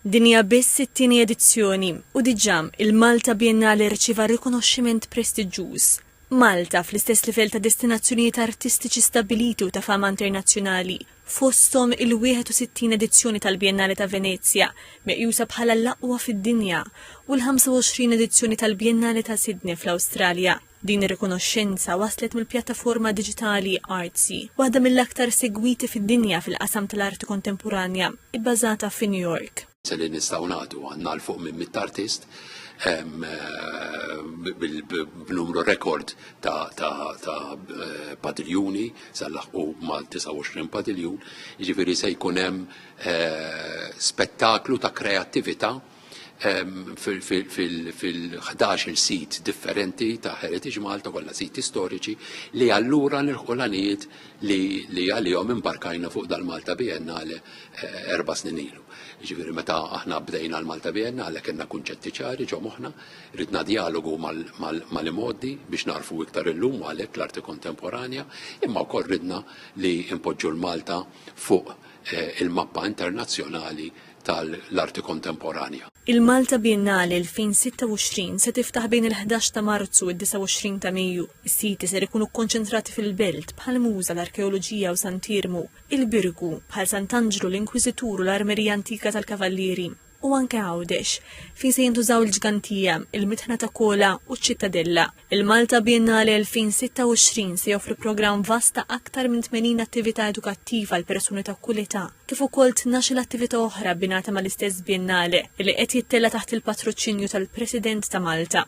Dinja biss it-tieni edizzjoni u diġà il-Malta Biennale rċieva rikonoxximent prestiġjuż. Malta fl-istess livell ta' destinazzjonijiet artistiċi stabiliti u ta' fama internazzjonali fosthom il-61 edizzjoni tal-Biennale ta' Venezia meqjusa bħala l-aqwa fid-dinja u l-25 edizzjoni tal-Biennale ta' Sydney fl-Awstralja. Din ir-rikonoxxenza waslet mill-pjattaforma diġitali Artsy, waħda mill-aktar segwiti fid-dinja fil-qasam tal-arti kontemporanja, ibbażata fi New York. Li nistgħu nagħtu għandna l-fuq minn 100 artist b'numru rekord ta' padiljuni sallaħqu mal 29 padiljun, jiġifieri se jkun hemm spettaklu ta' kreattività fil-11 sit differenti ta' Heritage Malta kollha siti storiċi li allura nilħu li għalihom imbarkajna fuq dal-Malta Biennale 4 snin ilu. Jiġifieri meta aħna bdejna l-Malta Biennale kellna kunċetti ċari ġo moħħna, ridna dialogu mal-imoddi biex narfu iktar illum għalhekk l-arti kontemporanja, imma wkoll ridna li impoġġu l-Malta fuq il-mappa internazzjonali tal-arti kontemporanja. Il-Malta Biennale 2026 se tiftaħ bejn il-11 ta' Marzu u d-29 ta' Mejju. Is-siti ser ikunu kkonċentrati fil-Belt bħal Muża, l-Arkeoloġija u San Tirmu, il-Birgu bħal Sant'Angelo, l-Inkwiżitur u l-Armerija Antika tal-Kavallieri u anke Għawdex fejn se jintużaw il-Ġgantija, il-Mitħna ta' Kola u ċ-Ċittadella. Il-Malta Biennale 2026 se joffri programm vasta aktar minn 80 attività edukattiva għal persuni ta' kull età, kif ukoll 12 attività oħra binata mal-istess Biennale li qed jittella taħt il-patroċinju tal-President ta' Malta.